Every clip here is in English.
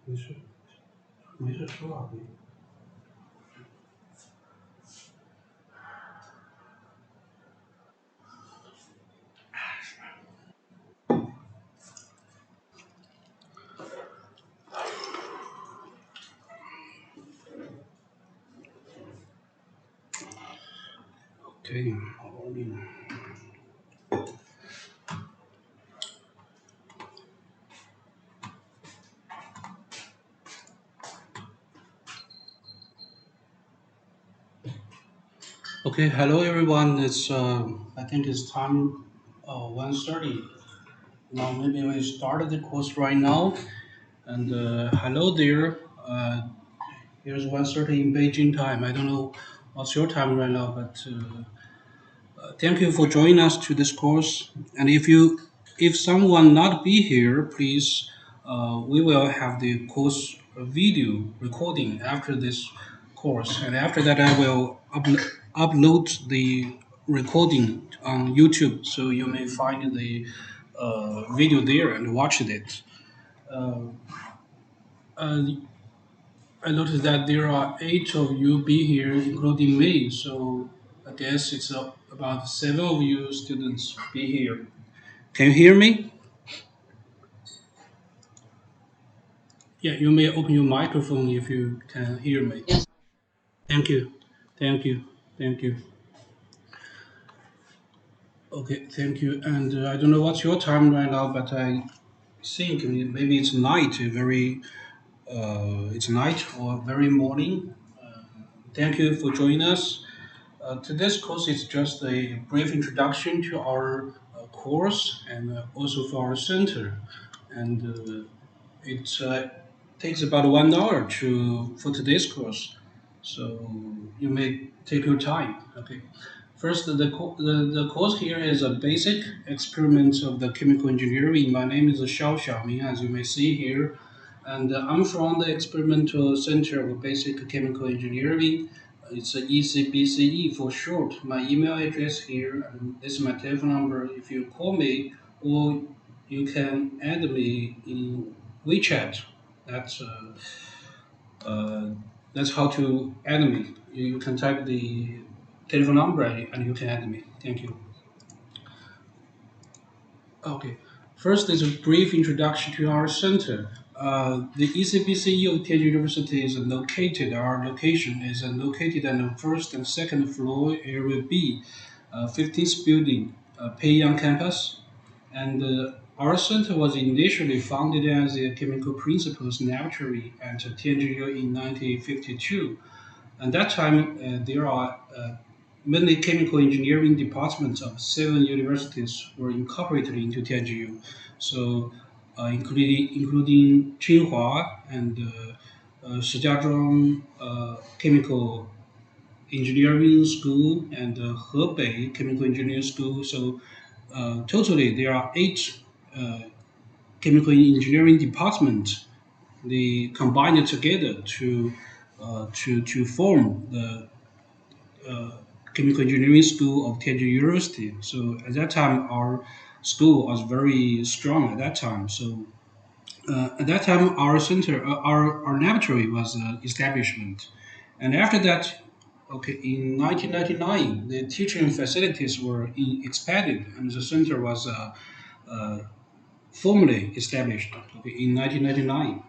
没事，没事说啊。Okay, morning. Okay, hello everyone. I think it's time 1:30. Now maybe we started the course right now. And hello there. Here's 1:30 in Beijing time. I don't know what's your time right now, but thank you for joining us to this course. And if someone not be here, please, we will have the course video recording after this course, and after that I will upload the recording on YouTube, so you may find the video there and watch it. Uh, uh, I noticed that there are 8 of you be here, including me. So I guess it's about 7 of you students be here. Can you hear me? Yeah, you may open your microphone if you can hear me. Thank you. Thank you. Thank you. Okay, thank you. And I don't know what's your time right now, but I think maybe it's night, it's night or very morning. Thank you for joining us. Today's course is just a brief introduction to our course and also for our center. And it takes about 1 hour for today's course. So you may take your time. Okay. First, the course here is a basic experiment of the chemical engineering. My name is Xiao Xiaoming, as you may see here, and I'm from the Experimental Center of Basic Chemical Engineering. It's a ECBCE for short. My email address here, and this is my telephone number. If you call me, or you can add me in WeChat. That's uh, uh, that's how to add me. You can type the telephone number and you can add me. Thank you. Okay. First is a brief introduction to our center. The ECBCE of Tianjin University is located. Our location is located on the first and second floor, Area B, 15th building, Peiyang campus. And our center was initially founded as a chemical principles laboratory at Tianjin in 1952. At that time, there are many chemical engineering departments of 7 universities were incorporated into Tianjin. So, including Tsinghua and Shijiazhuang Chemical Engineering School and Hebei Chemical Engineering School. So, totally there are 8 uh, chemical engineering departments. They combined together to form the uh, chemical engineering school of Tianjin University. So at that time, our school was very strong at that time. So at that time, our center, our laboratory was establishment, and after that, okay, in 1999, the teaching facilities were expanded, and the center was formally established, okay, in 1999.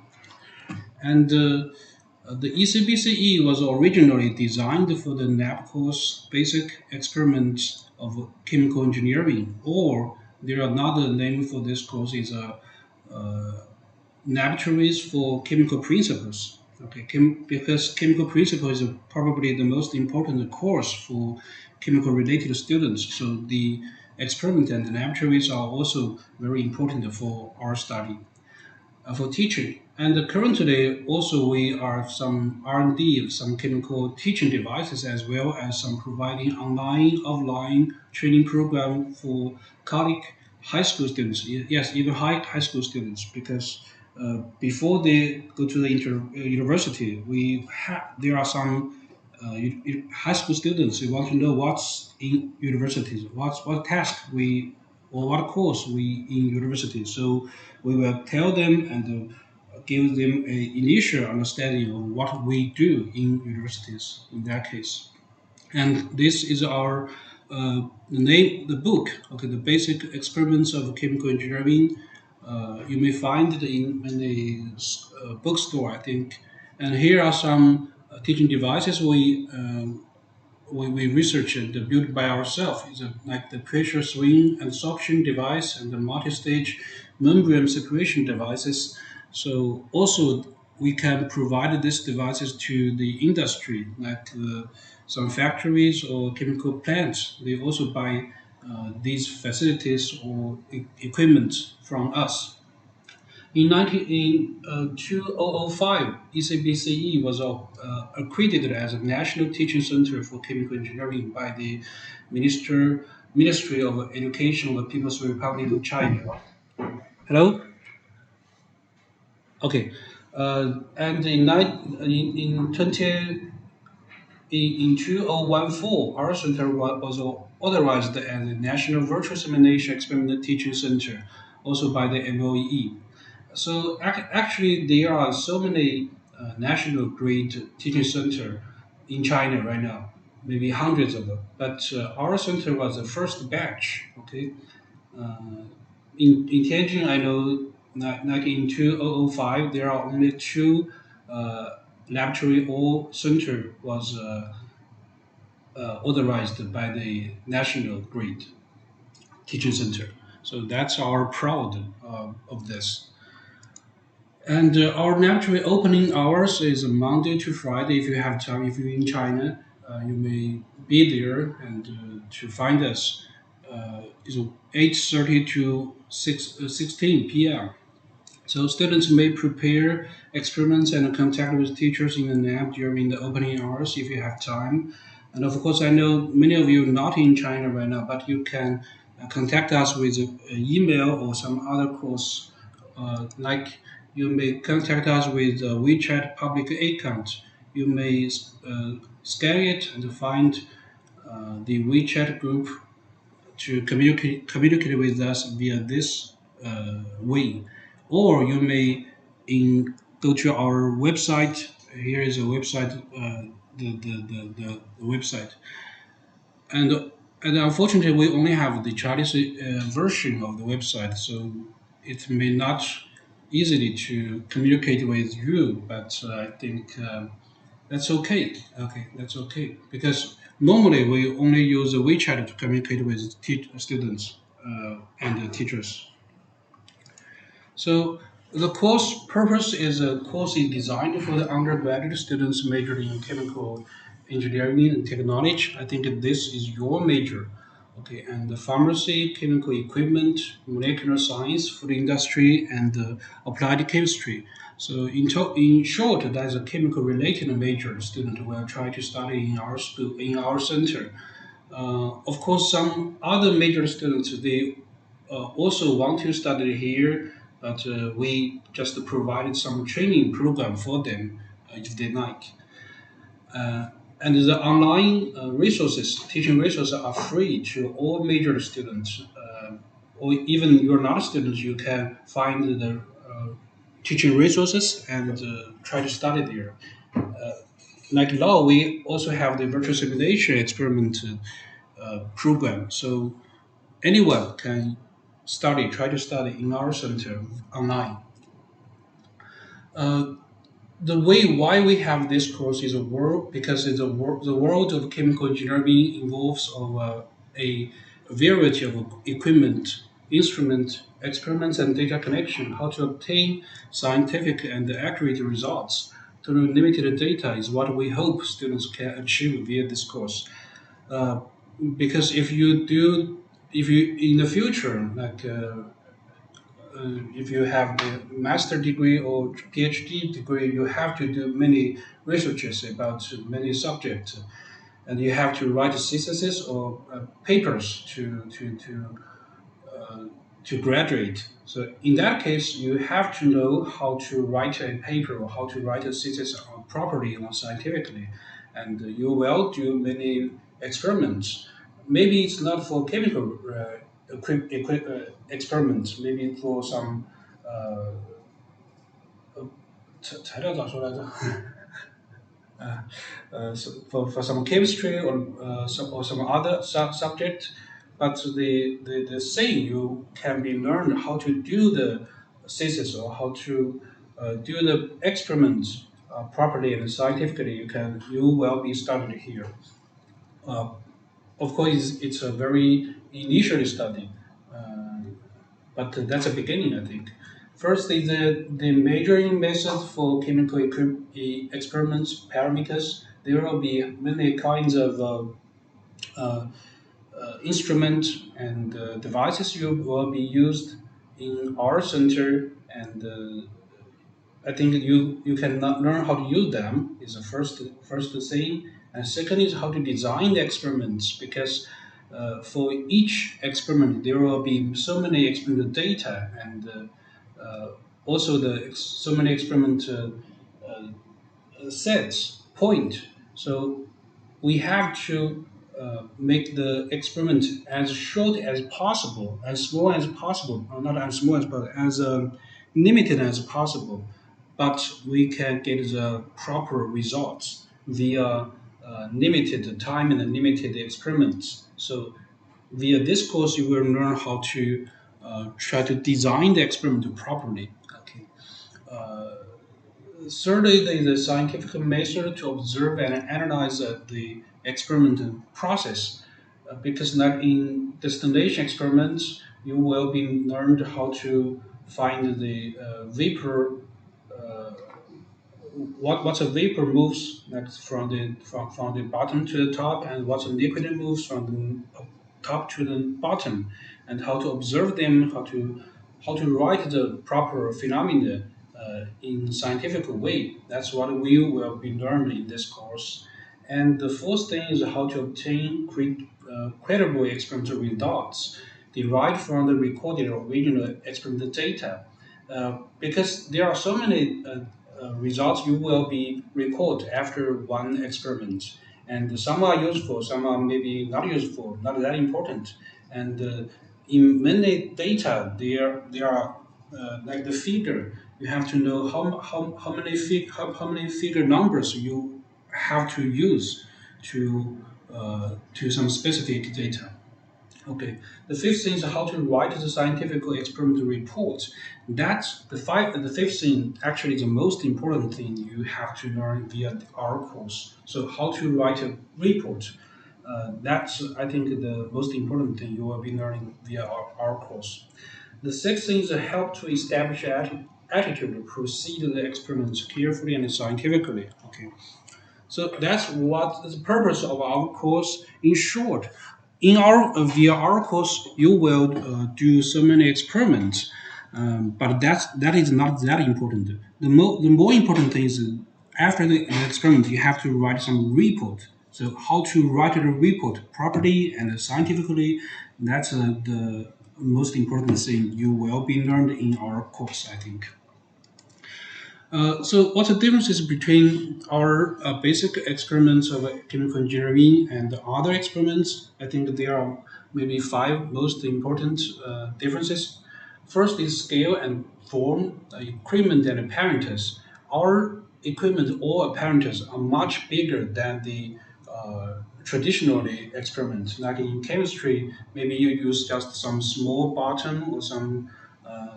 And the ECBCE was originally designed for the lab course basic experiments of chemical engineering, or there are another name for this course is laboratories for chemical principles. Okay, because chemical principles is probably the most important course for chemical related students. So the experiment and the laboratories are also very important for our study for teaching. And currently, also we are some R&D of some chemical teaching devices as well as some providing online, offline training program for college, high school students. Yes, even high school students because before they go to the university, there are some high school students who want to know what's in universities, what task we or what course we in university. So we will tell them and gives them a initial understanding of what we do in universities in that case. And this is our the book, okay, the basic experiments of chemical engineering. You may find it in a bookstore, I think. And here are some teaching devices we researched and built by ourselves. It's like the pressure swing and suction device and the multi-stage membrane separation devices. So also we can provide these devices to the industry, like some factories or chemical plants. They also buy these facilities or equipment from us. In 2005, ECBCE was accredited as a national teaching center for chemical engineering by the Ministry of Education of the People's Republic of China. Hello? Okay. And in 2014, our center was authorized as a National Virtual Simulation Experimental Teaching Center, also by the MOEE. So actually, there are so many national grade teaching center in China right now, maybe hundreds of them. But our center was the first batch. Okay, uh, in Tianjin, I know like in 2005, there are only two laboratory or center was authorized by the national grade teaching center. So that's our proud of this. And our naturally opening hours is Monday to Friday. If you have time, if you're in China, you may be there and to find us. It's 8:30 to 16 p.m. So students may prepare experiments and contact with teachers in the lab during the opening hours if you have time. And of course, I know many of you are not in China right now, but you can contact us with an email or some other course. Like you may contact us with a WeChat public account. You may scan it and find the WeChat group to communicate with us via this way. Or you may go to our website. Here is a website, the website. And, and unfortunately, we only have the Chinese version of the website, so it may not easily to communicate with you, but I think that's okay. Okay, that's okay. Because normally we only use WeChat to communicate with students and teachers. So the course purpose is a course is designed for the undergraduate students majoring in chemical engineering and technology. I think this is your major. Okay, and the pharmacy, chemical equipment, molecular science, food industry, and applied chemistry. So in short, that is a chemical related major student will try to study in our school, in our center. Of course, some other major students they also want to study here, but we just provided some training program for them if they like. And the online resources, teaching resources are free to all major students. Or even you're not a student, you can find the teaching resources and try to study there. Like law, we also have the virtual simulation experiment program. So anyone can try to study in our center online. Uh, the way why we have this course is a world because the world of chemical engineering involves of a variety of equipment, instrument, experiments, and data collection. How to obtain scientific and accurate results through limited data is what we hope students can achieve via this course. Uh, because if you in the future, if you have the master degree or PhD degree, you have to do many researches about many subjects, and you have to write theses or papers to graduate. So in that case, you have to know how to write a paper or how to write a thesis properly or scientifically, and you will do many experiments. Maybe it's not for chemical experiments. Maybe for some 材料咋说来着？so for some chemistry or some other subject, but the saying you can be learned how to do the thesis or how to do the experiments properly and scientifically. You will be studied here. Uh, of course, it's a very initial study, uh, but that's a beginning, I think. First is the measuring method for chemical experiments parameters. There will be many kinds of uh, instrument and devices you will be used in our center, and I think you can learn how to use them is the first thing, and second is how to design the experiments because for each experiment there will be so many experimental data and also so many experiment sets point. So we have to make the experiment as short as possible, as small as possible, or not as small as possible, as limited as possible. But we can get the proper results via limited time and limited experiments. So via this course, you will learn how to try to design the experiment properly. Okay. Uh, Thirdly, there is a scientific method to observe and analyze the experimental process. Because like in destination experiments, you will be learned how to find the vapor uh, what a vapor moves like from the bottom to the top and what a liquid moves from the top to the bottom and how to observe them how to write the proper phenomena in scientific way. That's what we will be learning in this course. And the fourth thing is how to obtain credible experimental results derived from the recorded original experimental data. Because there are so many results you will be record after one experiment, and some are useful, some are maybe not useful, not that important, and in many data there are like the figure. You have to know how many figure numbers you have to use to some specific data. Okay. The fifth thing is how to write the scientific experimental report. That's the fifth thing actually the most important thing you have to learn via our course. So how to write a report. That's I think the most important thing you will be learning via our course. The sixth thing is help to establish attitude to proceed the experiments carefully and scientifically. Okay. So that's what the purpose of our course. In short, in our via our course, you will do so many experiments, but that is not that important. The more important thing is after the experiment, you have to write some report. So how to write a report properly and scientifically, that's the most important thing you will be learned in our course, I think. So, what's the differences between our basic experiments of chemical engineering and the other experiments? I think there are maybe five most important differences. First is scale and form, equipment and apparatus. Our equipment or apparatus are much bigger than the traditionally experiments. Like in chemistry, maybe you use just some small button or some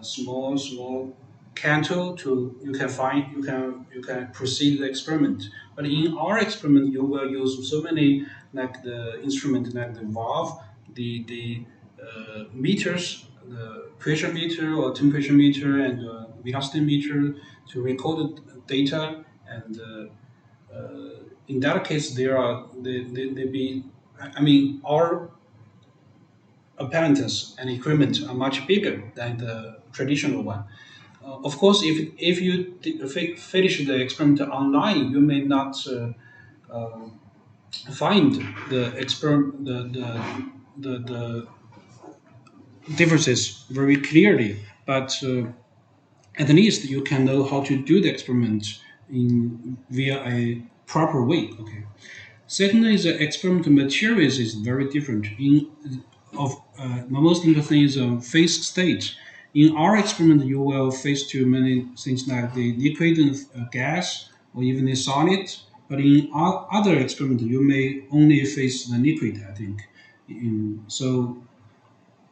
small candle to you can proceed the experiment. But in our experiment, you will use so many like the instrument like the valve, the meters, the pressure meter or temperature meter and velocity meter to record the data. And in that case, they be. I mean, our apparatus and equipment are much bigger than the traditional one. Of course, if you finish the experiment online, you may not find the the differences very clearly, but at least you can know how to do the experiment in via a proper way. Okay. Second is the experimental materials is very different. In of most important thing is phase state. In our experiment, you will face too many things like the liquid and gas, or even the solid. But in other experiments, you may only face the liquid. I think. So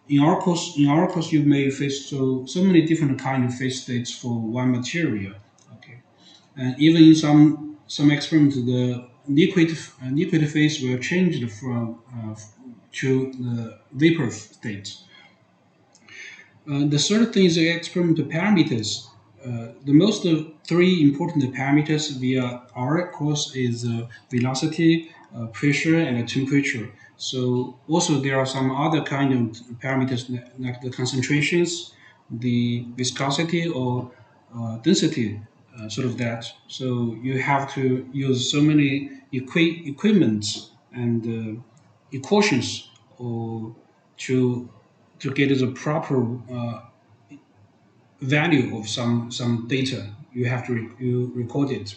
in our course, you may face so many different kind of phase states for one material. Okay, and even in some experiments, the liquid phase will change from to the vapor state. The third thing is the experimental parameters. The most three important parameters via our course is velocity, pressure, and temperature. So also there are some other kind of parameters like the concentrations, the viscosity or density, sort of that. So you have to use so many equipments and equations or to to get the proper value of some data. You have to you record it.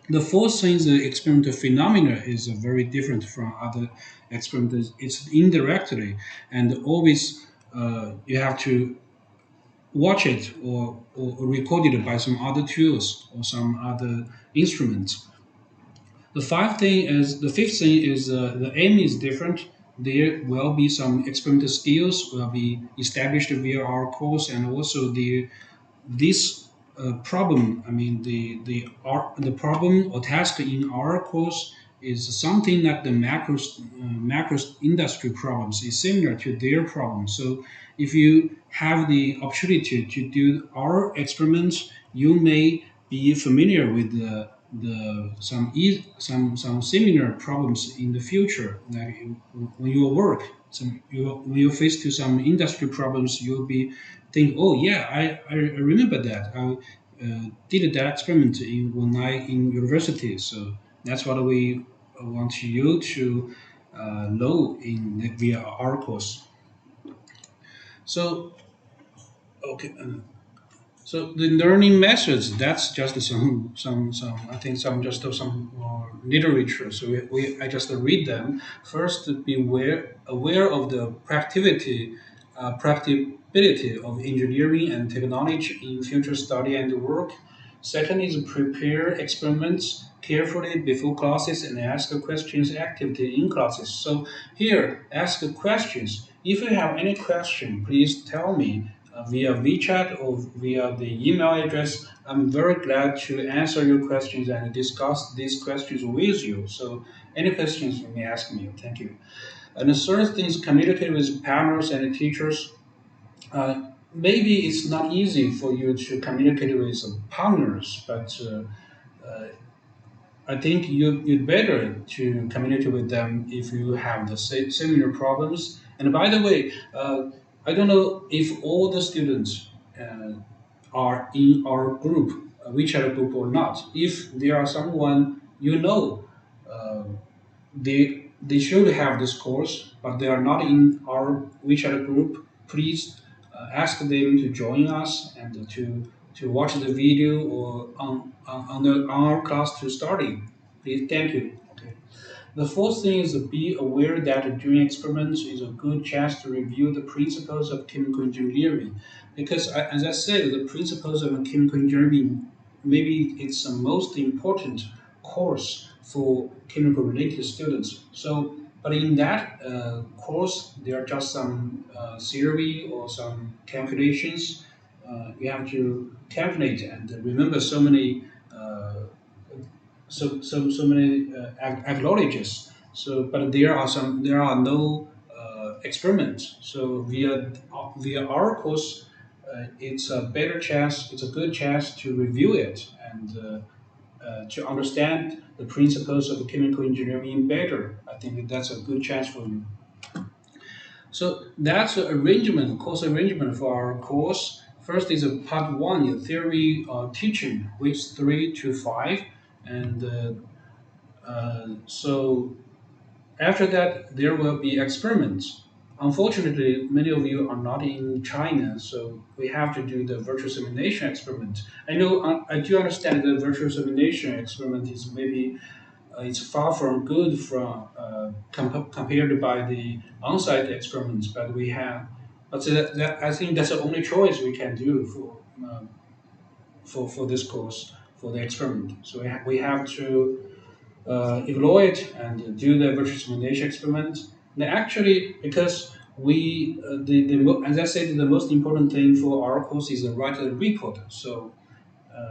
The fourth thing, the experimental phenomena is very different from other experiments. It's indirectly, and always you have to watch it or record it by some other tools or some other instruments. The fifth thing is the aim is different. There will be some experimental skills will be established via our course, and also this problem. I mean, the problem or task in our course is something like the macros industry problems is similar to their problems. So if you have the opportunity to do our experiments, you may be familiar with some similar problems in the future. Like when you work, when you face to some industry problems, you'll be think, oh yeah, I remember that. I did that experiment when I in university. So that's what we want you to know via our course. So okay. So the learning methods, that's just some I think some literature. So I just read them. First, be aware of the practicability of engineering and technology in future study and work. Second is prepare experiments carefully before classes and ask questions actively in classes. So here, ask questions. If you have any question, please tell me via WeChat or via the email address. I'm very glad to answer your questions and discuss these questions with you. So any questions you may ask me. Thank you. And the third thing is communicate with partners and teachers. Maybe it's not easy for you to communicate with partners, but I think you'd better to communicate with them if you have the similar problems. And by the way, I don't know if all the students are in our group, WeChat group or not. If there are someone you know, uh, they should have this course, but they are not in our WeChat group. Please ask them to join us and to watch the video or on our class to study. Please, thank you. Okay. The fourth thing is to be aware that doing experiments is a good chance to review the principles of chemical engineering. Because, as I said, the principles of chemical engineering, maybe it's the most important course for chemical related students. So, but in that course, there are just some theory or some calculations. You have to calculate and remember so many acknowledges. So, but there are no experiments. So via our course, it's a better chance. It's a good chance to review it and to understand the principles of chemical engineering better. I think that's a good chance for you. So that's the arrangement, course arrangement for our course. First is a part one, your theory teaching, weeks 3 to 5, and so after that, there will be experiments. Unfortunately, many of you are not in China, so we have to do the virtual simulation experiment. I know I do understand the virtual simulation experiment is maybe it's far from good from compared by the on-site experiments, but we have But I think that's the only choice we can do for this course for the experiment. So we have to evaluate and do the virtual simulation experiment. And actually, because as I said, the most important thing for our course is to write a report. So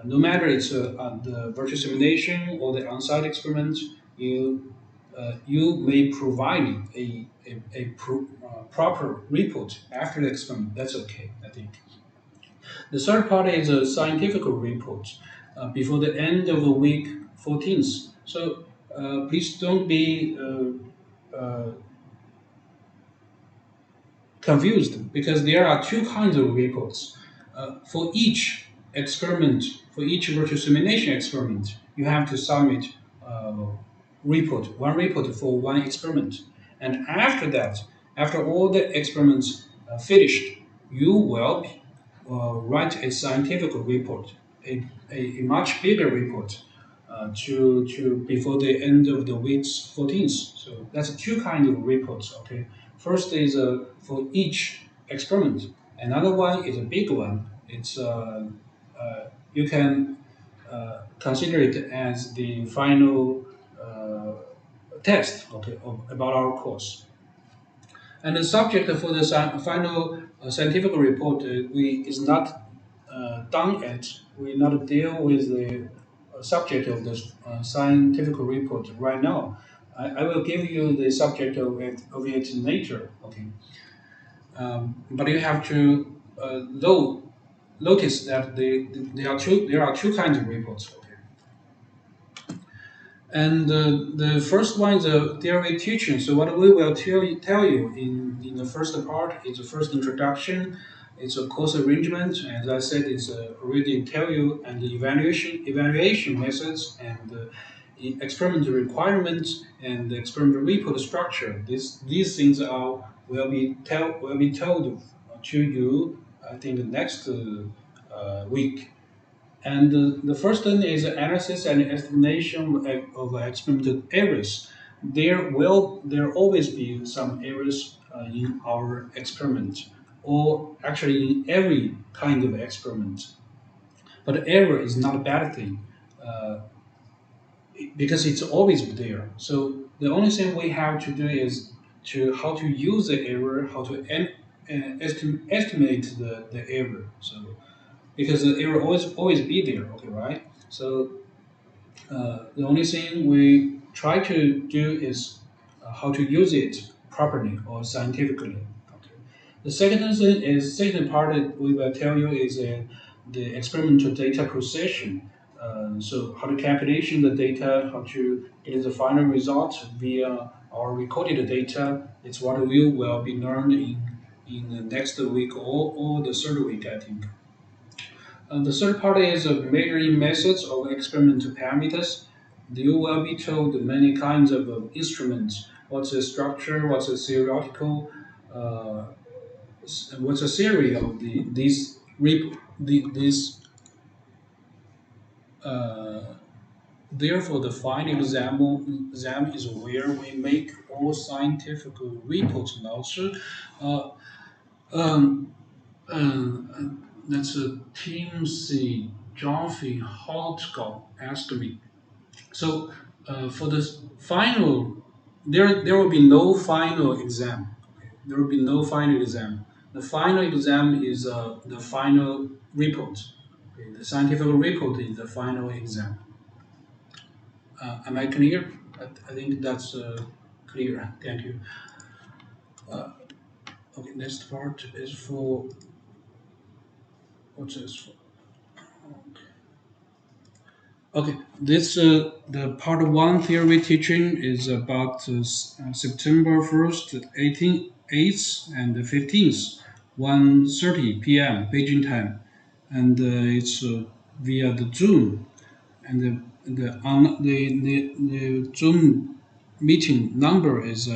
no matter it's the virtual simulation or the on-site experiment, you may provide a proper report after the experiment. That's okay, I think. The third part is a scientific report before the end of the week 14th. So please don't be confused because there are two kinds of reports. For each experiment, for each virtual simulation experiment, you have to submit uh, one report for one experiment. And after that, after all the experiments finished, you will write a scientific report, a much bigger report to before the end of the week's 14th. So that's two kinds of reports. Okay, first is for each experiment. Another one is a big one. It's you can consider it as the final test. Okay, about our course. And the subject for the final scientific report we is not done yet. We not deal with the subject of the scientific report right now. I will give you the subject of its nature. Okay, but you have to notice that there are two kinds of reports. Okay, and the first one is a theory teaching. So what we will tell you in the first part is the first introduction. It's a course arrangement. As I said, it's already tell you and the evaluation methods and the experimental requirements and the experimental report structure. These things are will be told to you. I think the next week. And the first thing is analysis and estimation of experimental errors. There always be some errors in our experiment, or actually in every kind of experiment. But error is not a bad thing because it's always there. So the only thing we have to do is to how to use the error, how to estimate the error. So because the error always be there, okay, right? So the only thing we try to do is how to use it properly or scientifically. Okay. The second part that we will tell you is the experimental data procession. So how to calculation the data, how to get the final result via our recorded data. It's what we will be learned in the next week or the third week, I think. The third part is measuring methods of experimental parameters. You will be told many kinds of instruments. What's the structure? What's the theoretical? Uh, what's the theory of these? Uh, Therefore, the final exam is where we make all scientific reports. Also, uh, um, that's a Team C. Johnny Holtgott asked me. So for this final, there will be no final exam. There will be no final exam. The final exam is the final report. Okay, the scientific report is the final exam. Am I clear? I think that's clear. Thank you. Okay, next part is for what's this for? Okay, this the part one theory teaching is about September 1st, 18th, 8th, and the 15th, 1:30 p.m. Beijing time, and it's via the Zoom, and the Zoom meeting number is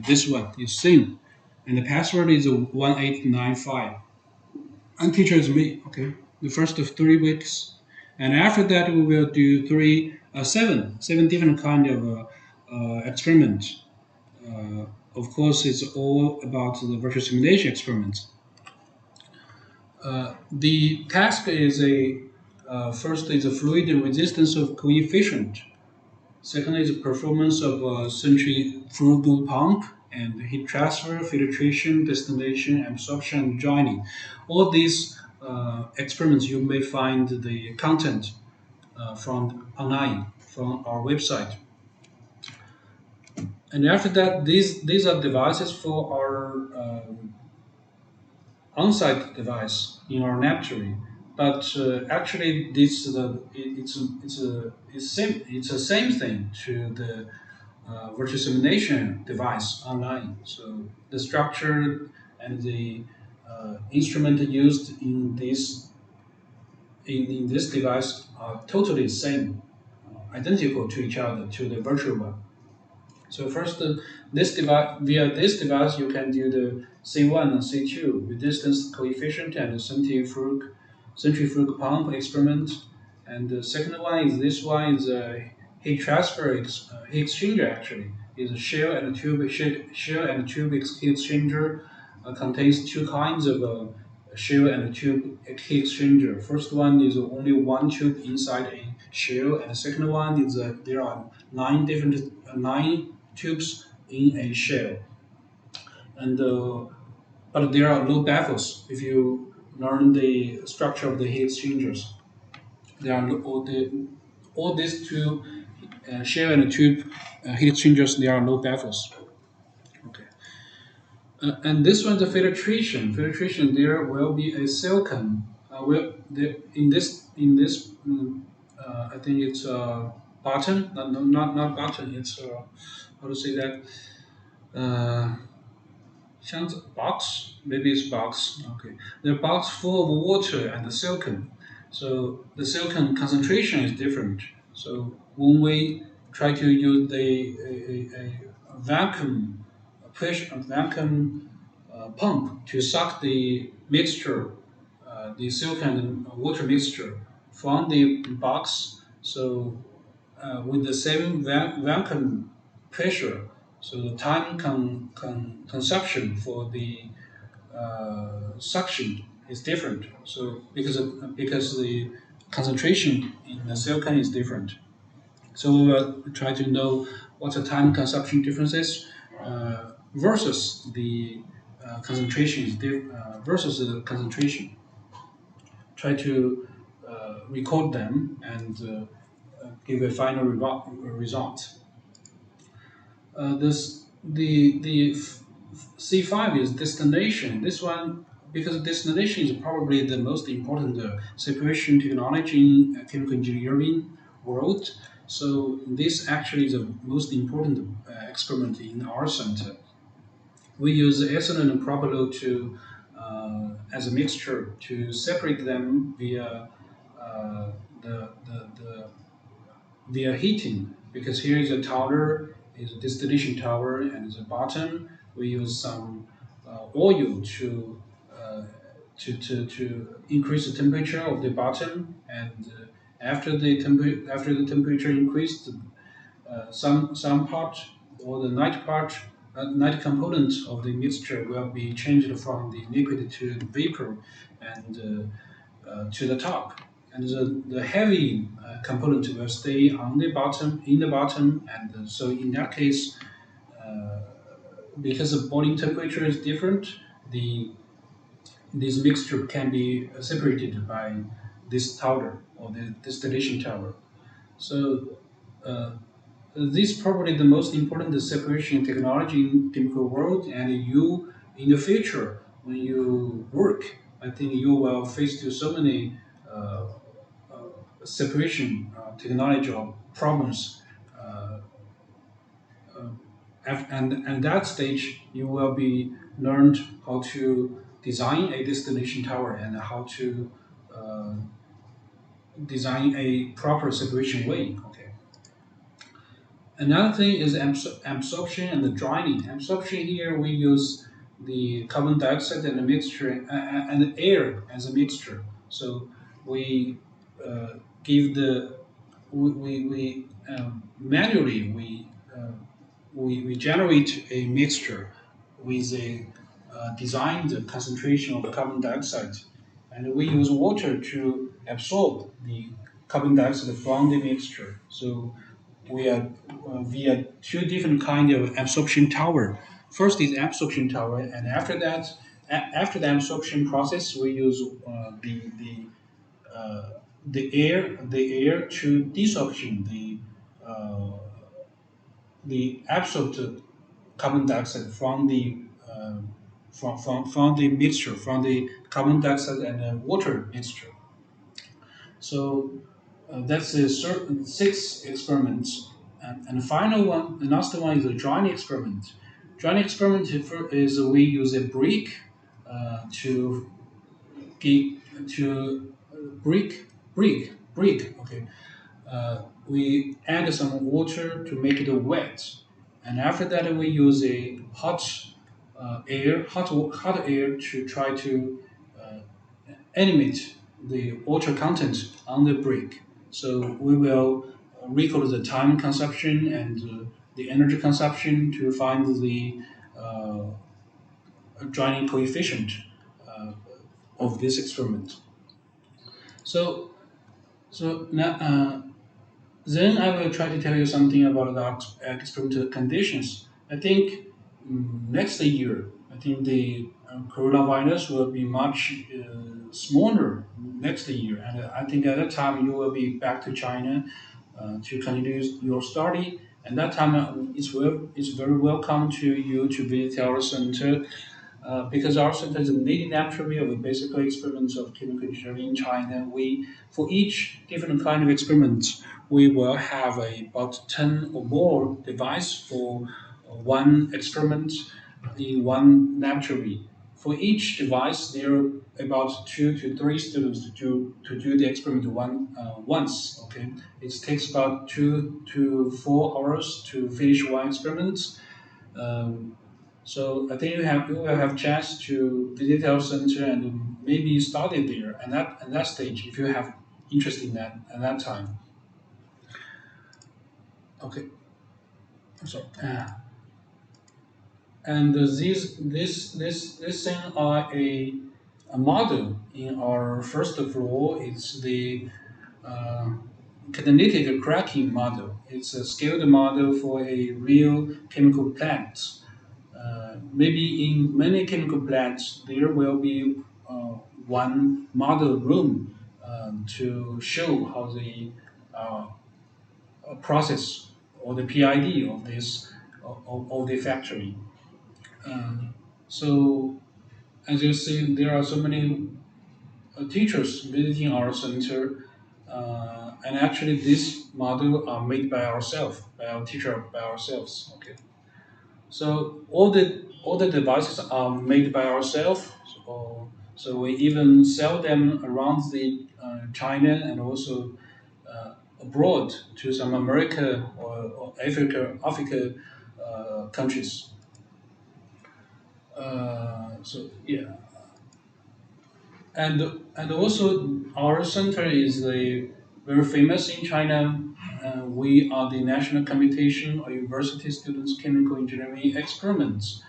this one is same, and the password is 1895. And teacher is me. Okay, the first of 3 weeks, and after that we will do seven different kind of experiments. Of course, it's all about the virtual simulation experiments. The task is a first is a fluid resistance of coefficient. Second is the performance of a centrifugal pump and heat transfer, filtration, distillation, absorption, and joining. All these experiments you may find the content from online from our website. And after that, these are devices for our on-site device in our laboratory. But actually, this it's the same thing to the virtual simulation device online. So the structure and the instrument used in this device are totally same, identical to each other to the virtual one. So first, this device via this device you can do the C1 and C2 resistance coefficient and centrifugal pump experiment. And the second one is this one is a heat transfer heat exchanger actually is a shell and tube heat exchanger contains two kinds of shell and tube heat exchanger. First one is only one tube inside a shell, and the second one is there are nine tubes in a shell, and but there are no baffles. If you learn the structure of the heat exchangers, there are all these two shell and tube heat exchangers. There are no baffles. Okay. And this one's a filtration. Filtration, there will be a silicon. In this, I think it's a button. Not button. It's how to say that. Uh, Sounds box. Maybe it's box. Okay. The box full of water and the silicon. So the silicon concentration is different. So when we try to use a vacuum a vacuum pump to suck the mixture, the silicon and water mixture from the box. So with the same vacuum pressure, so the time consumption for the suction is different. So because the concentration in the silicon is different. So we will try to know what the time consumption differences versus the concentration versus the concentration. Try to record them and give a final result. This the C5 is destination. This one because destination is probably the most important separation technology in chemical engineering world. So this actually is the most important experiment in our center. We use ethylene and propylene to as a mixture to separate them via the via heating because here is a tower, is a distillation tower, and at the bottom we use some oil to increase the temperature of the bottom, and after the temperature increased, some part or the night part, night component of the mixture will be changed from the liquid to the vapor and to the top. And the heavy component will stay on the bottom, in the bottom, and so in that case, because the boiling temperature is different, the this mixture can be separated by this tower or the distillation tower. So uh, this is probably the most important separation technology in chemical world, and you in the future when you work, I think you will face to so many uh, separation technology or problems. Uh, and that stage, you will be learned how to design a destination tower and how to uh, design a proper separation way. Okay. Another thing is absorption and the drying. Absorption here we use the carbon dioxide and the mixture and the air as a mixture. So we give the we manually we generate a mixture with a designed concentration of carbon dioxide and we use water to absorb the carbon dioxide from the mixture. So we are via two different kind of absorption tower. First is absorption tower, and after that, after the absorption process, we use uh, the air to desorption uh, the absorbed carbon dioxide from uh, from the mixture, from the carbon dioxide and water mixture. So that's the six experiments. And the final one, the last one is a drying experiment. Drying experiment is we use a brick to get to brick. Okay, we add some water to make it wet, and after that we use a hot air to try to uh, animate the water content on the brick. So we will record the time consumption and the energy consumption to find the uh, drying coefficient uh, of this experiment. So then I will try to tell you something about the experimental conditions. I think next year, I think the coronavirus will be much smaller next year, and I think at that time you will be back to China to continue your study. And that time it's very welcome to you to visit our center because our center is a leading laboratory of basic experiments of chemical engineering in China. We, for each different kind of experiments, we will have about 10 or more device for one experiment in one laboratory. For each device, there are about 2 to 3 students to do the experiment once. Okay, it takes about 2 to 4 hours to finish one experiment. Um, so I think you will have chance to visit our center and maybe study there at that stage if you have interest in that at that time. Okay, I'm sorry. And this thing are a model in our first floor. It's the uh, catalytic cracking model. It's a scaled model for a real chemical plant. Maybe in many chemical plants, there will be one model room to show how the uh, process or the PID of of the factory. So as you see, there are so many teachers visiting our center, and actually, this model are made by ourselves, by our teacher, by ourselves. Okay. So all the devices are made by ourselves. So we even sell them around the China and also abroad to some America or Africa countries. So yeah, and and also our center is very famous in China. We are the National Computation or University Students Chemical Engineering Experiments.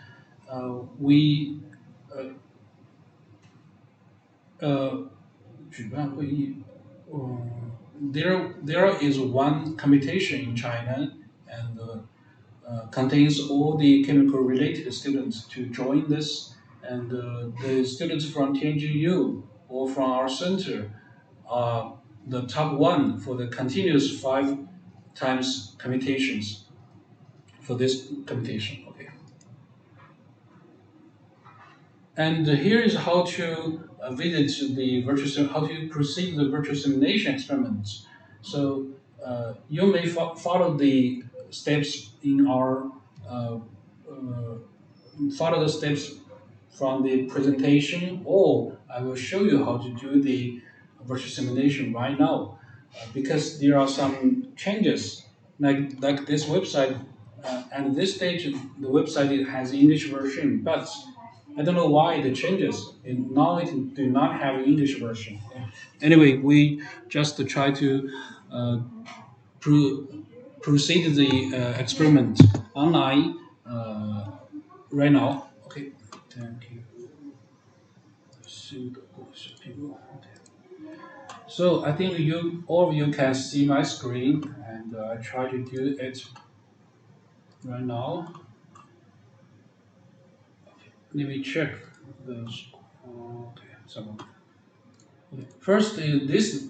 We 举办会议. Uh, there is one computation in China and contains all the chemical related students to join this. And the students from TNGU or from our center are the top one for the continuous 5 times commutations for this computation. Okay. And here is how to visit the how to proceed the virtual simulation experiments. So you may follow the steps in our uh, uh, follow the steps from the presentation, or I will show you how to do the virtual simulation right now, because there are some changes, like this website. At this stage, the website it has English version, but I don't know why the changes. And now it do not have English version. Anyway, we just try to uh, pro- proceed the experiment online right now. Okay, thank you. Okay. So I think all of you can see my screen, and I try to do it right now. Let me check those. Okay, so first, this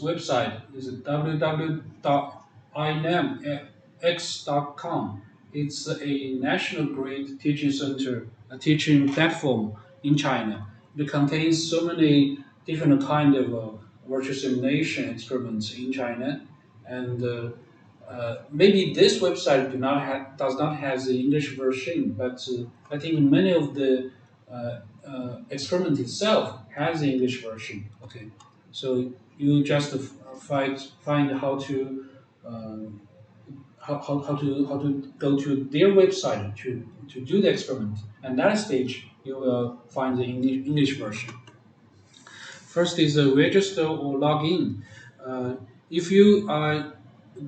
website is www.inamx.com. It's a national grade teaching center, a teaching platform in China. It contains so many different kind of virtual simulation experiments in China, and maybe this website does not have the English version, but I think many of the experiment itself has the English version. Okay, so you just find uh, how to go to their website to do the experiment, and that stage you will find the English version. First is register or log in. If you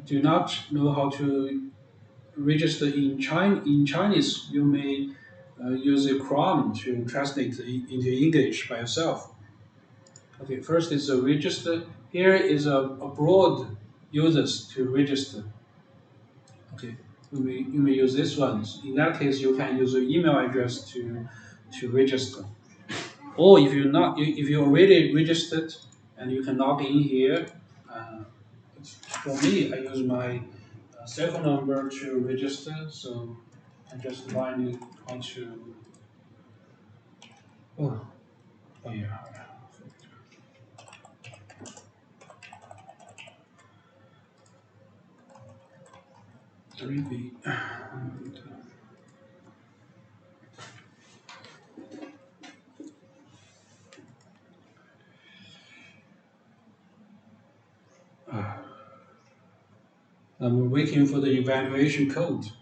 do not know how to register in Chinese, you may use a Chrome to translate into English by yourself. Okay, first is a register. Here is a broad users to register. Okay, you may use this one. In that case, you can use your email address to register. Or if you not if you already registered and you can log in here. Uh, for me, I use my cell phone number to register, so I just find it how to. Oh, oh yeah. 3B. I'm waiting for the evaluation code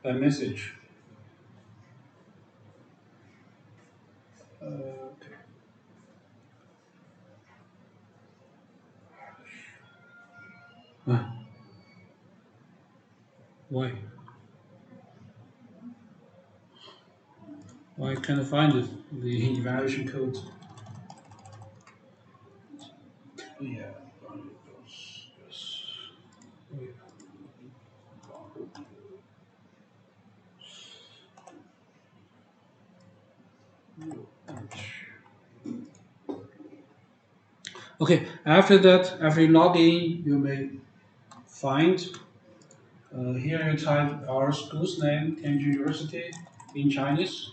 by message. Okay. Why? Why can't I find it? The evaluation code. Oh, yeah. Yes. Oh, yeah. Okay, after that, after you log in, you may find here you type our school's name, Tianjin University, in Chinese.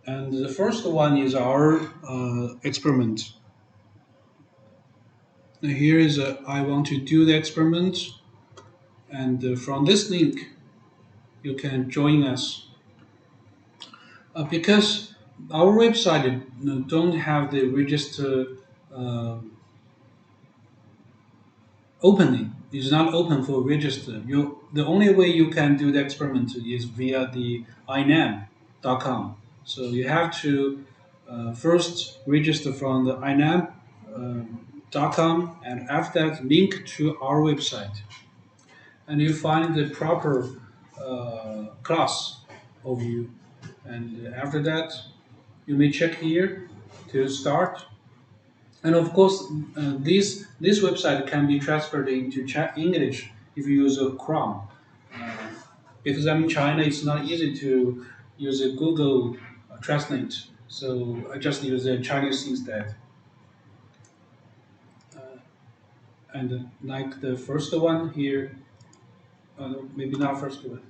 And the first one is our experiment. And here is I want to do the experiment, and from this link, you can join us. Because our website don't have the register uh, opening. It's not open for register. The only way you can do the experiment is via the inam.com. So you have to first register from the inam.com, and after that link to our website, and you find the proper class of you. And after that, you may check here to start. And of course, this website can be transferred into English if you use a Chrome. Uh, because I'm in China, it's not easy to use a Google Translate. So I just use the Chinese instead. And like the first one here, maybe not first one.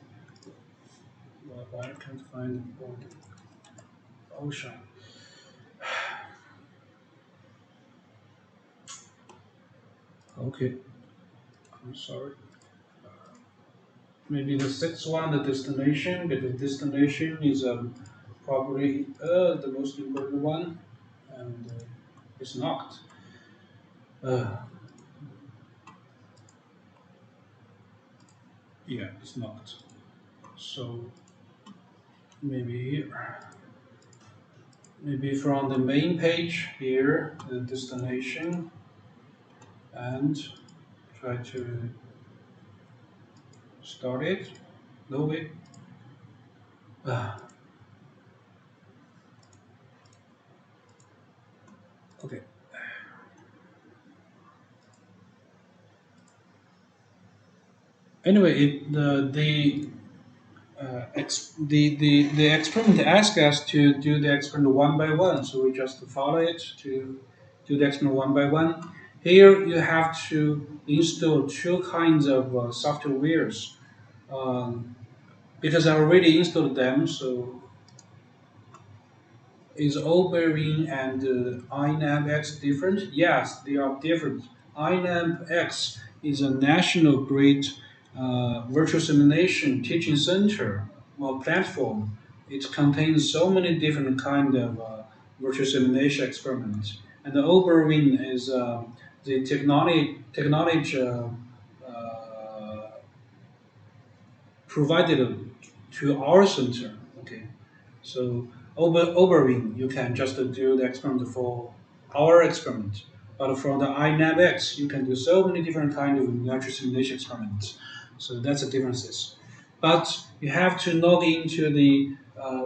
Why I can't find the board? Ocean. Okay, I'm sorry. Maybe the sixth one, the destination, because destination is probably the most important one, and it's not. Uh, yeah, it's not. So maybe here, maybe from the main page here, the destination, and try to start it. No way. Uh, Okay. Anyway, the experiment asks us to do the experiment one by one, so we just follow it to do the experiment one by one. Here you have to install two kinds of softwares because I already installed them. So is Oberyn and INAMX different? Yes, they are different. INAMX is a national grade virtual simulation teaching center or platform. It contains so many different kind of virtual simulation experiments. And the Oberyn is the technology provided to our center. Okay. So Oberyn, you can just do the experiment for our experiment. But for the iNavX, you can do so many different kind of natural simulation experiments. So that's the differences. But you have to log into the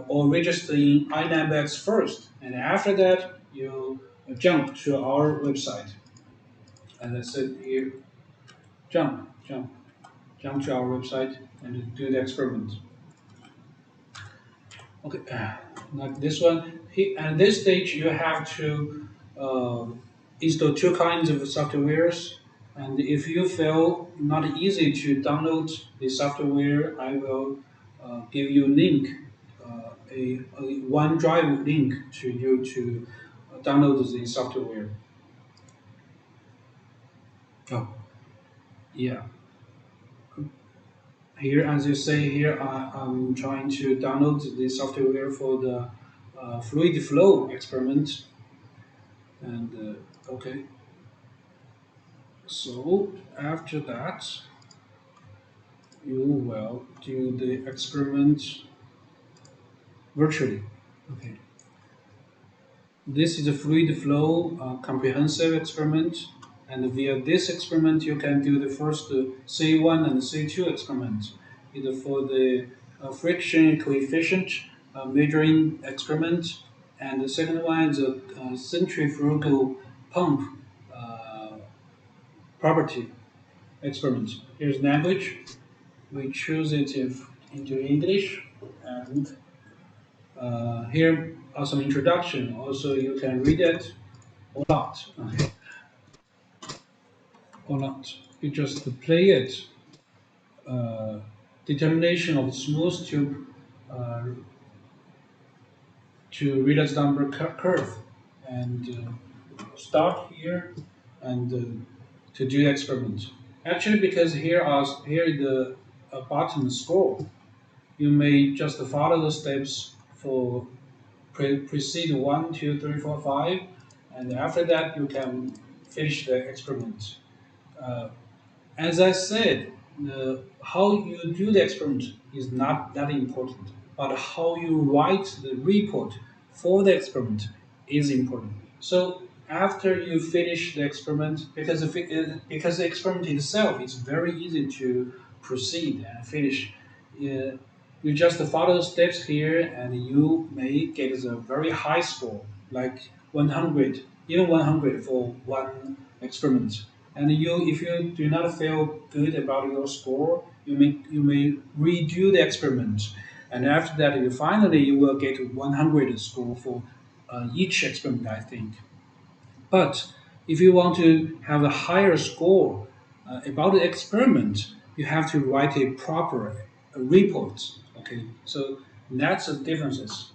or register in iNavX first, and after that you jump to our website. As I said here, jump to our website and do the experiment. Okay, like this one. At this stage, you have to uh, install two kinds of softwares. And if you feel not easy to download the software, I will give you a link, a OneDrive link to you to download the software. Oh, yeah. Here, as you say here, I'm trying to download the software for the fluid flow experiment. And okay, so after that, you will do the experiment virtually. Okay, this is a fluid flow comprehensive experiment, and via this experiment, you can do the first C1 and C2 experiment, either for the friction coefficient measuring experiment, and the second one is a centrifugal pump uh, property experiment. Here's language. We choose it into English, and here are some introduction. Also, you can read it or not. Okay, or not. You just play it. Uh, Determination of smooth tube uh, to Redox number curve, and start here and to do experiment. Actually, because here the button score, you may just follow the steps for precede 1, 2, 3, 4, 5, and after that you can finish the experiment. Uh, as I said, how you do the experiment is not that important, but how you write the report for the experiment is important. So after you finish the experiment, because the experiment itself is very easy to proceed and finish, uh, you just follow the steps here, and you may get a very high score, like 100, even 100 for one experiment. And if you do not feel good about your score, you may redo the experiment, and after that, you will get 100 score for each experiment, I think. But if you want to have a higher score about the experiment, you have to write a proper report. Okay, so that's the differences.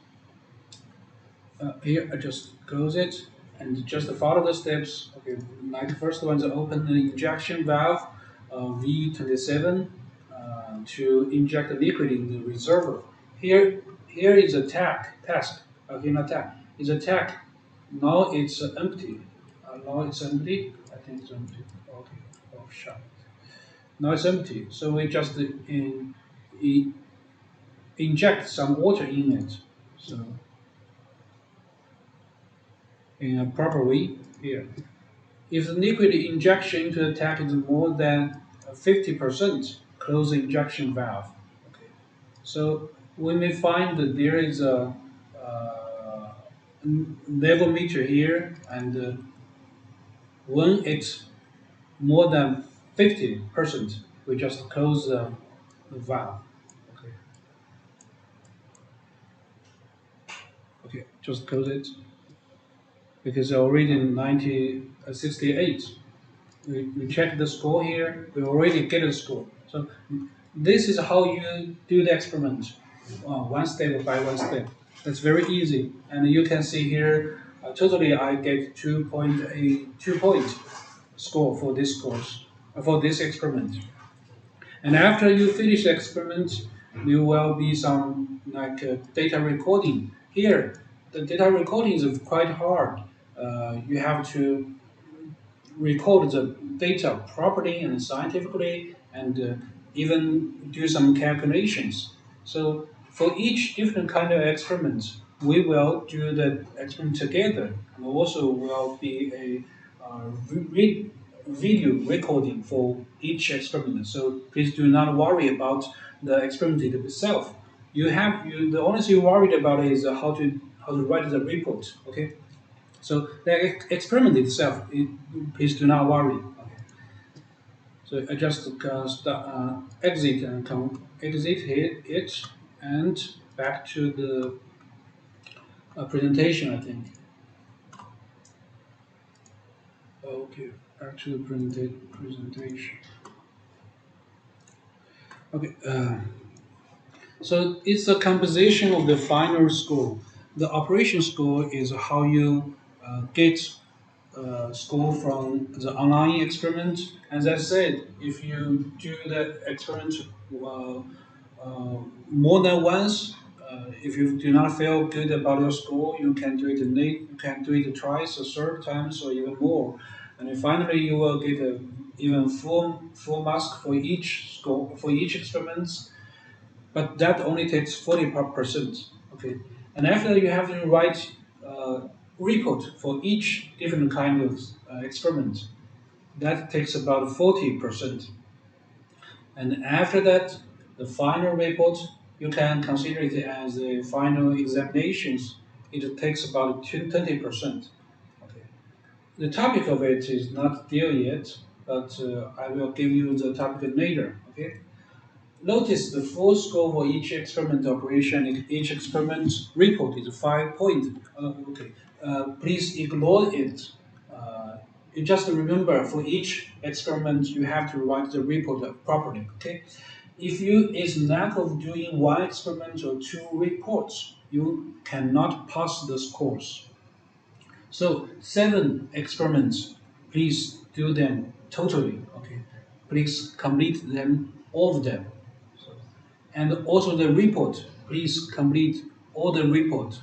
Here I just close it and just follow the steps. Okay, like the first one is open the injection valve V27 to inject the liquid in the reservoir. Here is a task. Okay, not task. It's a task. Now it's empty. Now it's empty. I think it's empty. Okay, off shot. Now it's empty. So we just in, inject some water in it. So in a proper way here. If the liquid injection into the tank is more than 50%, close the injection valve. Okay. So we may find that there is a level meter here, and when it's more than 50%, we just close the valve. Okay, okay, just close it because already in 68. We check the score here. We already get a score. So this is how you do the experiment, one step by one step. That's very easy, and you can see here. Totally, I get 2.82 point score for this course, for this experiment. And after you finish the experiment, there will be some like data recording. Here, the data recording is quite hard. You have to record the data properly and scientifically, and even do some calculations. So for each different kind of experiment, we will do the experiment together, and also will be a video recording for each experiment. So please do not worry about the experiment itself. The only thing you're worried about is how to write the report. Okay. So the experiment itself, please do not worry. Okay. So I just exit and exit it and back to the presentation. I think. Okay, back to the presentation. Okay. So it's the composition of the final score. The operation score is how you get score from the online experiment. As I said, if you do the experiment uh, more than once, if you do not feel good about your score, you can do it you can do it twice, or third times, or even more. And then finally, you will get a even full mask for each score for each experiment, but that only takes 40%. Okay, and after you have to write report for each different kind of experiment. That takes about 40%, and after that, the final report you can consider it as the final examinations. It takes about 20%. Okay. The topic of it is not there yet, but I will give you the topic later. Okay. Notice the full score for each experiment operation. Each experiment report is 5 point. Okay, please ignore it. You just remember for each experiment you have to write the report properly. Okay, if you is lack of doing one experiment or two reports, you cannot pass this course. So 7 experiments, please do them totally. Okay, please complete them all of them. And also the report. Please complete all the report.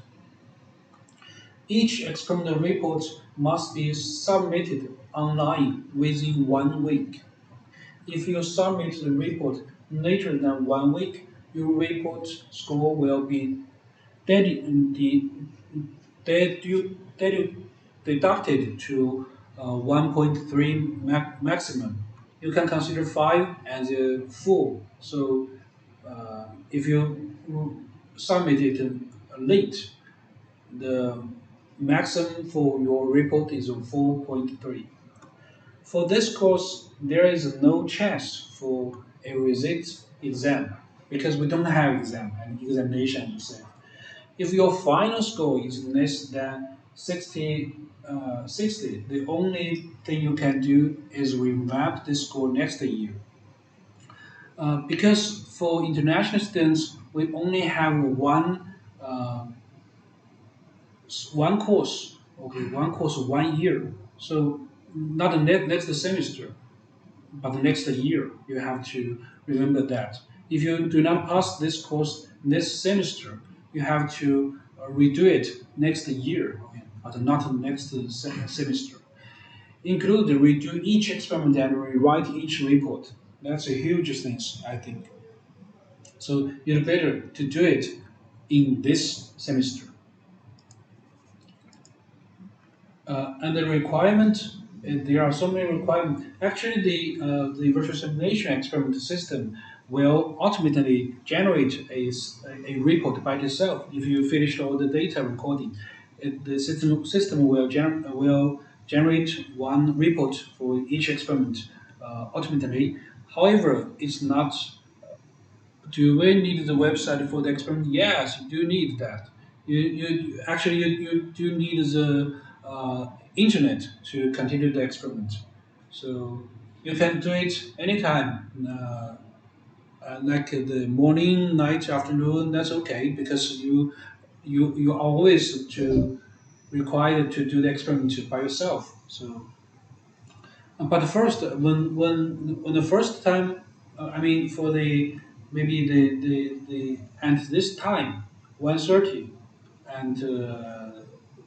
Each experimental report must be submitted online within 1 week. If you submit the report later than 1 week, your report score will be deducted to 1.3 maximum. You can consider 5 as a full. So if you submit it late, the maximum for your report is 4.3. For this course, there is no chance for a result exam because we don't have exam and examination itself. If your final score is less than 60, the only thing you can do is revamp the score next year. Because for international students, we only have uh, one course, okay, one course 1 year. So not the next semester, but the next year. You have to remember that. If you do not pass this course this semester, you have to redo it next year, okay, but not next semester. Include redo each experiment and rewrite each report. That's a huge thing, I think. So it's better to do it in this semester. And the requirement, there are so many requirements. Actually, the virtual simulation experiment system will ultimately generate a report by itself if you finish all the data recording. the system will generate one report for each experiment ultimately. However, it's not. Do we need the website for the experiment? Yes, you do need that. You do need the internet to continue the experiment. So you can do it anytime, like the morning, night, afternoon. That's okay because you are always to required to do the experiment by yourself. So, but first, when the first time, I mean, for the maybe the and this time, 1:30, and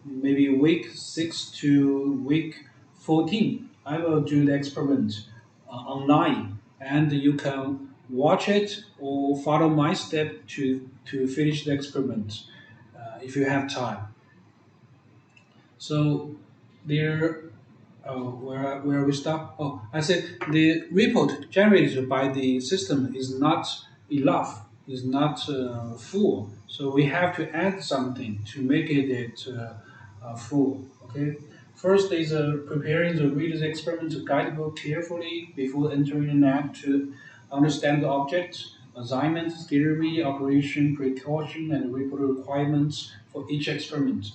maybe week 6 to week 14, I will do the experiment online, and you can watch it or follow my step to finish the experiment if you have time. So there, where we stop? Oh, I said the report generated by the system is not enough, is not full. So we have to add something to make it full. Okay. First is preparing the reader's experiment guidebook carefully before entering the net to understand the object, assignments, theory, operation, precaution, and report requirements for each experiment.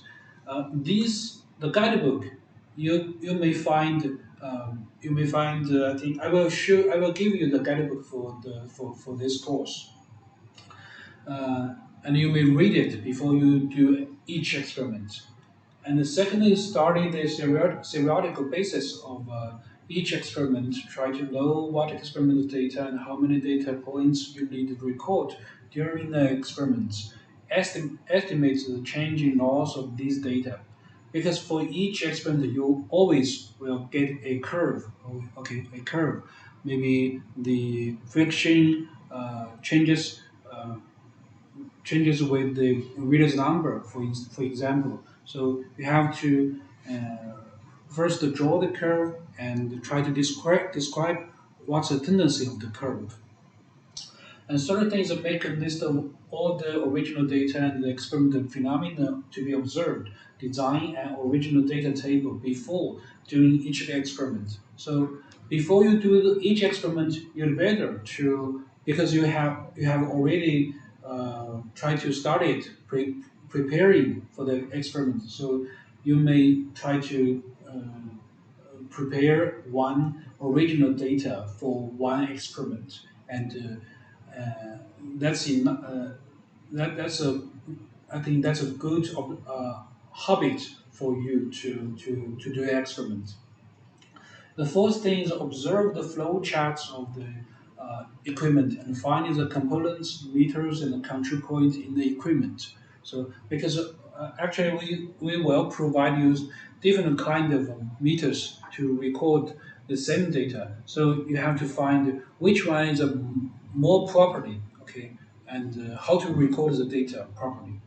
These the guidebook you may find I think I will give you the guidebook for this course, and you may read it before you do each experiment. And the second is study the theoretical basis of each experiment. Try to know what experimental data and how many data points you need to record during the experiments. Estimate the change in loss of these data. Because for each experiment, you always will get a curve. Okay, a curve. Maybe the friction changes with the reader's number, for example. So you have to first draw the curve and try to describe what's the tendency of the curve. And certain things that make a list of all the original data and the experimental phenomena to be observed, design an original data table before doing each experiment. So before you do each experiment, you'd better to because you have already tried to start it preparing for the experiment. So you may try to prepare one original data for one experiment and that's in, that's a I think that's a good habit for you to do an experiment. The fourth thing is observe the flow charts of the equipment and find the components, meters, and the control point in the equipment. So because actually we will provide you different kind of meters to record the same data. So you have to find which one is more properly, okay, and how to record the data properly.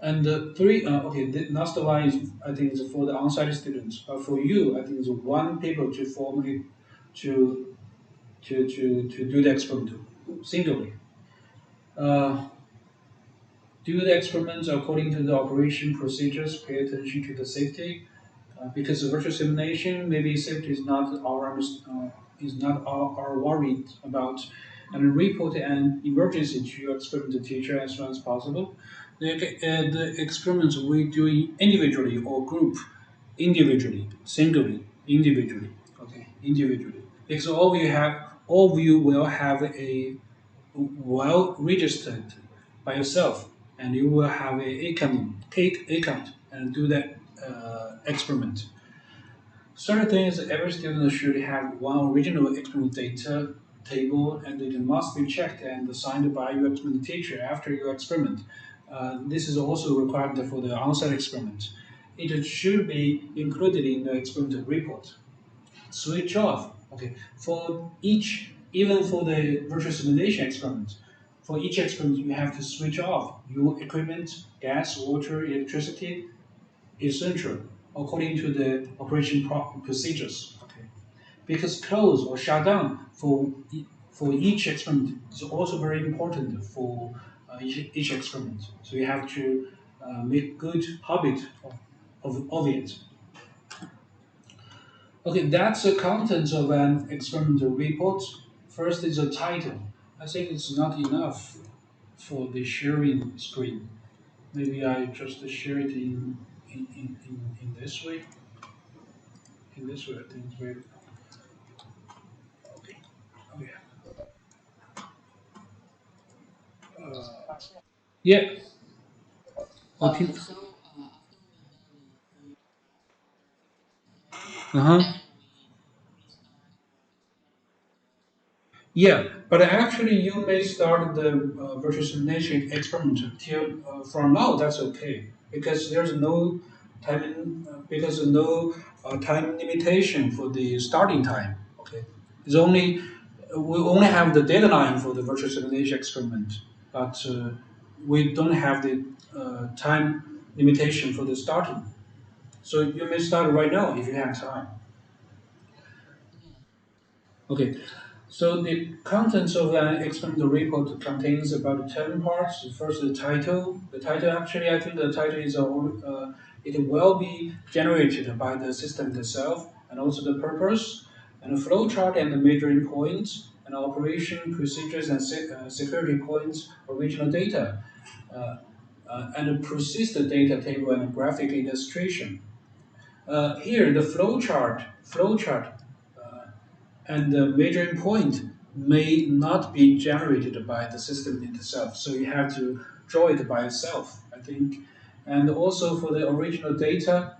And three, okay, the last one is I think is for the on-site students. But for you, I think it's one paper to form it to to do the experiment singly. Uh, do the experiments according to the operation procedures. Pay attention to the safety because the virtual simulation maybe safety is not our worried about, and report an emergency to your experimental teacher as soon as possible. The experiments we do individually or group, individually, singly, individually, okay, individually. Because all of you will have a well registered by yourself, and you will have a account and do that experiment. Certain things every student should have one original experiment data table, and it must be checked and signed by your experiment teacher after your experiment. This is also required for the on-site experiment. It should be included in the experimental report. Switch off. Okay, for each, even for the virtual simulation experiment, for each experiment you have to switch off your equipment, gas, water, electricity, essential according to the operation procedures. Okay, because close or shut down for each experiment is also very important for each experiment. So you have to make good habit of it. Okay, that's the contents of an experimental report. First is the title. I think it's not enough for the sharing screen. Maybe I just share it in this way. In this way, I think it's very okay. Okay. Yeah. Okay. Uh huh. Yeah, but actually, you may start the virtual simulation experiment till from now. That's okay because there's no time because there's no time limitation for the starting time. Okay, it's only we only have the deadline for the virtual simulation experiment, but we don't have the time limitation for the starting. So you may start right now if you have time. Okay, so the contents of an experimental report contains about 10 parts. First, the title. The title actually, I think the title is it will be generated by the system itself, and also the purpose, and the flow chart and the measuring points, and operation procedures and security points, original data, uh, and a persistent data table and a graphic illustration. Here, the flowchart and the measuring point may not be generated by the system itself. So you have to draw it by yourself, I think. And also for the original data,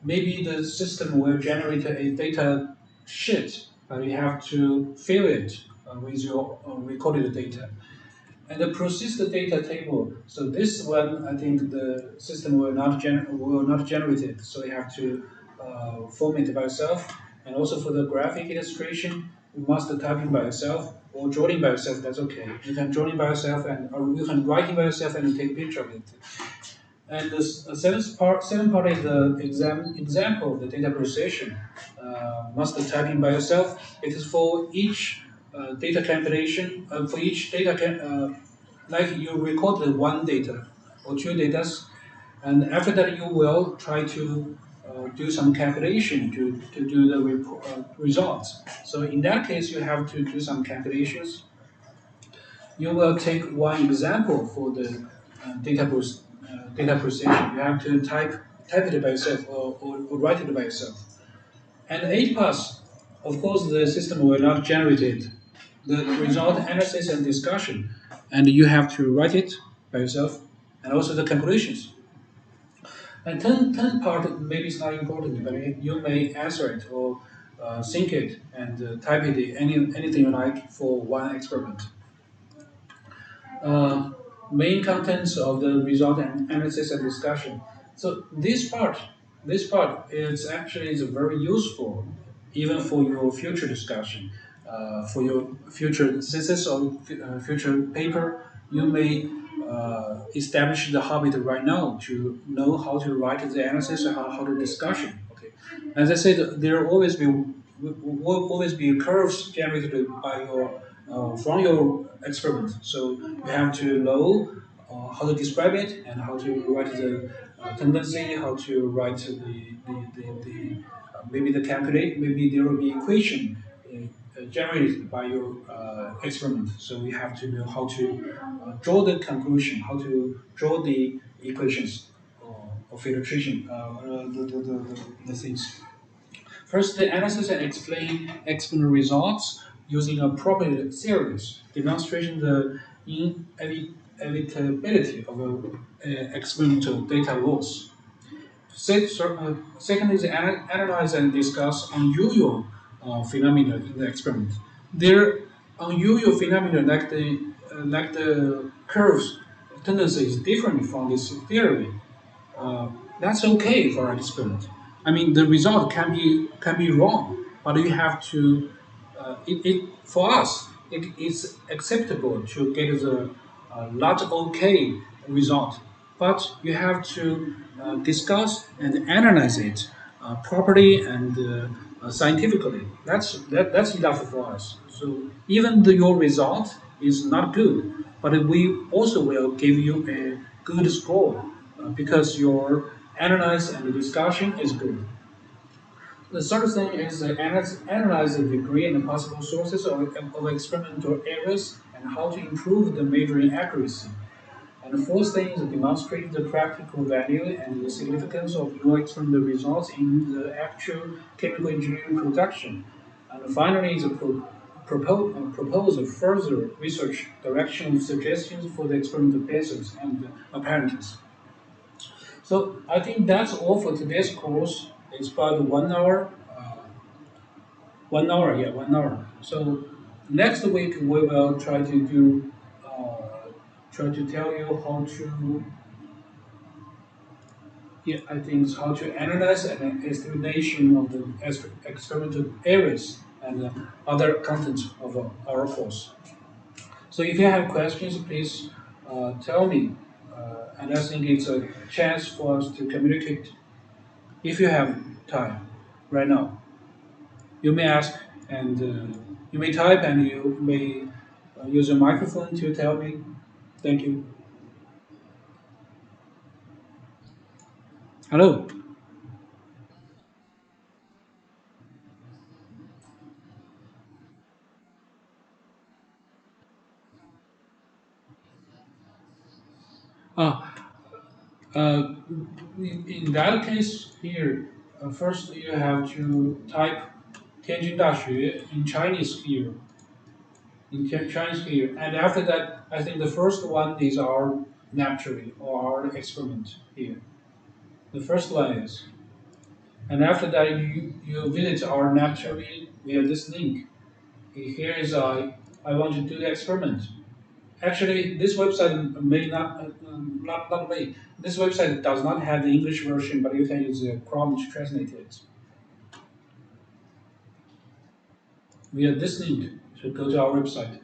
maybe the system will generate a data sheet, but you have to fill it with your recorded data. And the persistent data table. So this one, I think the system will not generate it. So you have to form it by yourself. And also for the graphic illustration, you must type in by yourself or drawing by yourself. That's okay. You can draw it by yourself, and or you can write it by yourself and take a picture of it. And the seventh part is the example of the data processing. Must type in by yourself. It is for each data calculation, for each like you recorded one data or two data, and after that you will try to do some calculation to do the results. So in that case, you have to do some calculations. You will take one example for the data processing. You have to type it by yourself or write it by yourself. And 8 pass, of course, the system will not generate it. The result analysis and discussion, and you have to write it by yourself, and also the calculations. And 10 part maybe it's not important, but you may answer it or sync it and type it anything you like for one experiment. uh, Main contents of the result and analysis and discussion. So this part is actually is very useful, even for your future discussion, for your future thesis or future paper. You may establish the habit right now to know how to write the analysis and how to discussion. Okay, as I said, there will always be curves generated by your from your experiment. So you have to know how to describe it and how to write the tendency, how to write maybe the calculate, maybe there will be equation generated by your experiment. So we have to know how to draw the conclusion, how to draw the equations of filtration, the things. First, the analysis and explain experiment results using a property series, demonstrating the inevitability of experimental data loss. Second is analyze and discuss unusual phenomena in the experiment. Their unusual phenomena, like the curves tendency, is different from this theory. That's okay for an experiment. I mean, the result can be wrong, but you have to. For us, it is acceptable to get the not okay result, but you have to discuss and analyze it properly and scientifically. That's enough for us. So even your result is not good, but we also will give you good score because your analyze and the discussion is good. The third thing is analyze the degree and the possible sources of experimental errors and how to improve the measuring accuracy. And the fourth thing is demonstrate the practical value and the significance of your experimental results in the actual chemical engineering production. And finally, is propose a further research direction suggestions for the experimental methods and apparatus. So I think that's all for today's course. It's about 1 hour. 1 hour, yeah, 1 hour. So next week we will try to do, try to tell you how to, yeah, I think it's how to analyze an estimation of the experimental areas and other contents of our course. So if you have questions, please tell me. And I think it's a chance for us to communicate if you have time right now. You may ask and you may type and you may use a microphone to tell me. Thank you. Hello. Ah, uh, in that case here, first you have to type 天津大学 in Chinese here, Chinese here, and after that, I think the first one is our naturally or our experiment here. The first one is, and after that you visit our naturally via this link. Here is I want to do the experiment. Actually, this website may not may. This website does not have the English version, but you can use Chrome to translate it. Via this link, to go to our website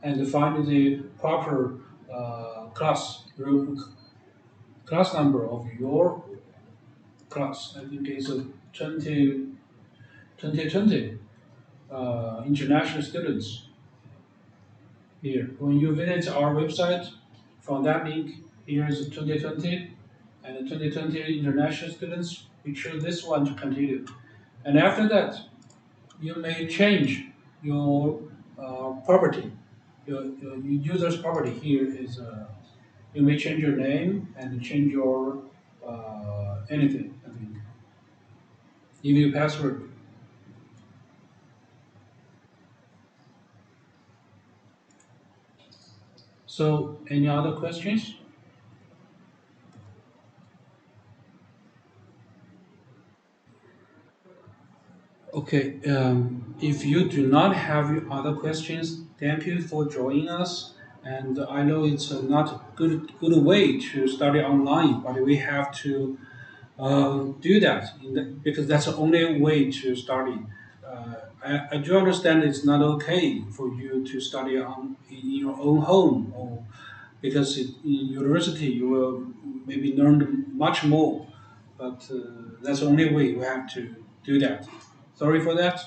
and find the proper class number of your class. I think it's a 2020 international students here. When you visit our website, from that link, here is 2020 and the 2020 international students. We choose this one to continue. And after that, you may change your property. Your user's property here is you may change your name and change your anything. I mean, give you password. So, any other questions? Okay, if you do not have other questions, thank you for joining us. And I know it's not a good way to study online, but we have to do that because that's the only way to study. I do understand it's not okay for you to study in your own home, or because in university you will maybe learn much more, but that's the only way we have to do that. Sorry for that.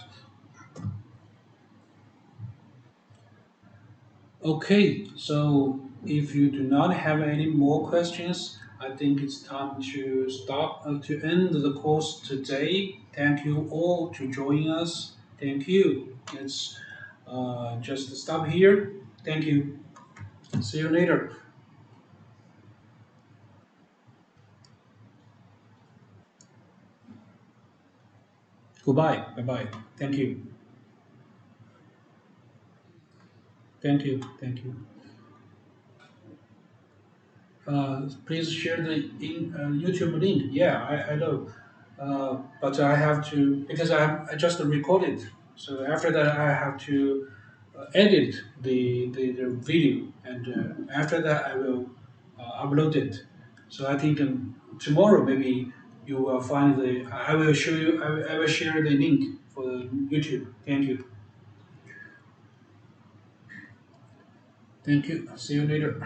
Okay, so if you do not have any more questions, I think it's time to stop to end the course today. Thank you all to join us. Thank you. Let's just stop here. Thank you. See you later. Goodbye. Bye bye. Thank you. Thank you. Thank you. Please share the YouTube link. Yeah, I know. But I have to because I just recorded. So after that, I have to edit the video, and after that, I will upload it. So I think tomorrow maybe you will find the. I will show you. I will share the link for the YouTube. Thank you. Thank you. See you later.